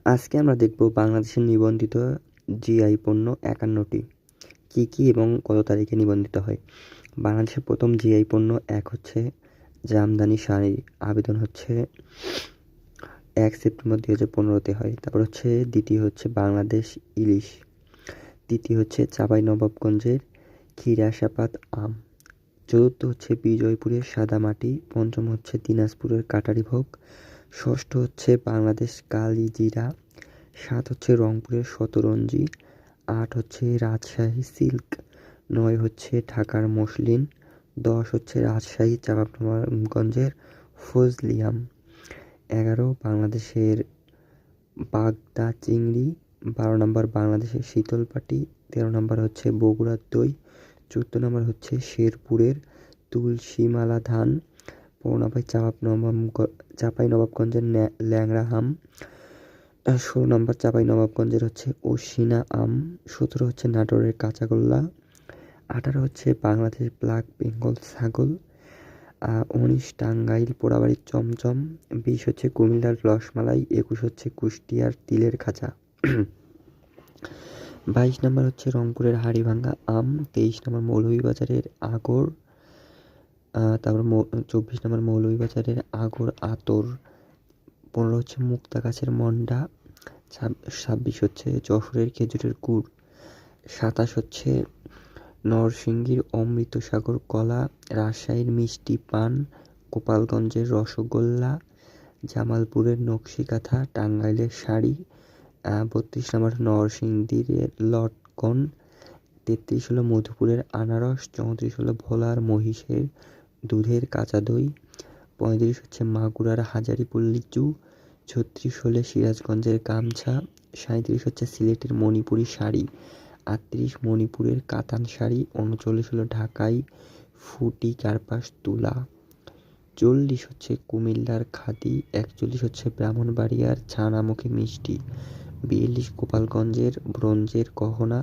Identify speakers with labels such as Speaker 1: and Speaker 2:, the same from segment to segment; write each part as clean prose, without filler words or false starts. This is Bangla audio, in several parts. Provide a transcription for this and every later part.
Speaker 1: আজকে আমরা দেখব বাংলাদেশের নিবন্ধিত জিআই পণ্য ৫১টি কী কী এবং কত তারিখে নিবন্ধিত হয়। বাংলাদেশের প্রথম জিআই পণ্য ১ হচ্ছে জামদানি শাড়ি, আবেদন হচ্ছে ১ সেপ্টেম্বর ২০১৫-তে হয়। তারপর হচ্ছে দ্বিতীয় হচ্ছে বাংলাদেশ ইলিশ, তৃতীয় হচ্ছে চাঁপাইনবাবগঞ্জের ক্ষীরাসাপাত আম, চতুর্থ হচ্ছে বিজয়পুরের সাদামাটি, পঞ্চম হচ্ছে দিনাজপুরের কাটারিভোগ, ষষ্ঠ হচ্ছে বাংলাদেশ কালিজিরা, ৭ হচ্ছে রংপুরের শতরঞ্জি, ৮ হচ্ছে রাজশাহী সিল্ক, ৯ হচ্ছে ঢাকার মসলিন, ১০ হচ্ছে রাজশাহী চাঁপাইনবাবগঞ্জের ফজলিয়াম, ১১ বাংলাদেশের বাগদা চিংড়ি, ১২ নম্বর বাংলাদেশের শীতলপাটি, ১৩ নম্বর হচ্ছে বগুড়ার দই, ১৪ নম্বর হচ্ছে শেরপুরের তুলসীমালা ধান, ১৫ নম্বর চাঁপাইনবাবগঞ্জের ল্যাংড়া আম, ১৬ নম্বর চাঁপাইনবাবগঞ্জের হচ্ছে অশিনা আম, ১৭ হচ্ছে নাটোরের কাঁচাগোল্লা, ১৮ হচ্ছে বাংলাদেশ ব্ল্যাক বেঙ্গল ছাগল, ১৯ টাঙ্গাইল পোড়াবাড়ির চমচম, ২০ হচ্ছে কুমিল্লার রসমালাই, ২১ হচ্ছে কুষ্টিয়ার তিলের খাঁচা, ২২ নম্বর হচ্ছে রংপুরের হাড়িভাঙ্গা আম, ২৩ নম্বর মৌলভীবাজারের আগর, তারপর ২৪ নম্বর মৌলভীবাজারের আগর আতর, ১৫ হচ্ছে মুক্তাগাছের মন্ডা, ২৬ হচ্ছে যশোরের খেজুরের গুড়, ২৭ হচ্ছে নরসিংদীর অমৃতসাগর কলা, রাজশাহীর মিষ্টি পান, গোপালগঞ্জের রসগোল্লা, জামালপুরের নকশিকাঁথা, টাঙ্গাইলের শাড়ি, ৩২ নম্বর নরসিংদীর লটকন, ৩৩ হলো মধুপুরের আনারস, ৩৪ হলো ভোলার মহিষের দুধের কাঁচা দই, ৩৫ হচ্ছে মাগুরার হাজারীপুর লিচু, ৩৬ হলে সিরাজগঞ্জের গামছা, ৩৭ হচ্ছে সিলেটের মণিপুরি শাড়ি, ৩৮ মণিপুরের কাতান শাড়ি, ৩৯ হলো ঢাকাই ফুটি কার্পাস তুলা, ৪০ হচ্ছে কুমিল্লার খাদি, ৪১ হচ্ছে ব্রাহ্মণবাড়িয়ার ছানামুখী মিষ্টি, ৪২ গোপালগঞ্জের ব্রোঞ্জের গহনা,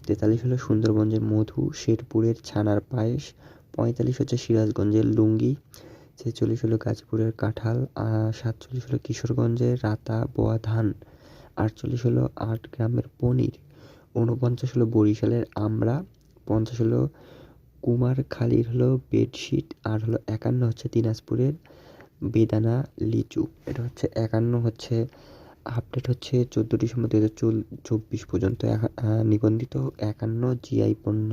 Speaker 1: ৪৩ হলো সুন্দরবনের মধু, শেরপুরের ছানার পায়েস, ৪৫ হচ্ছে সিরাজগঞ্জের লুঙ্গি, ৪৬ হলো গাজীপুরের কাঁঠাল, ৪৭ হলো কিশোরগঞ্জের রাতা বোয়া ধান, ৪৮ হলো ৮ গ্রামের পনির, ৪৯ হলো বরিশালের আমড়া, ৫০ হলো কুমারখালীর হলো বেডশিট, আর হলো ৫১ হচ্ছে দিনাজপুরের বেদানা লিচু। এটা হচ্ছে ৫১ হচ্ছে আপডেট হচ্ছে ১৪ ডিসেম্বর ২০২৪ পর্যন্ত নিবন্ধিত ৫১ জিআই পণ্য।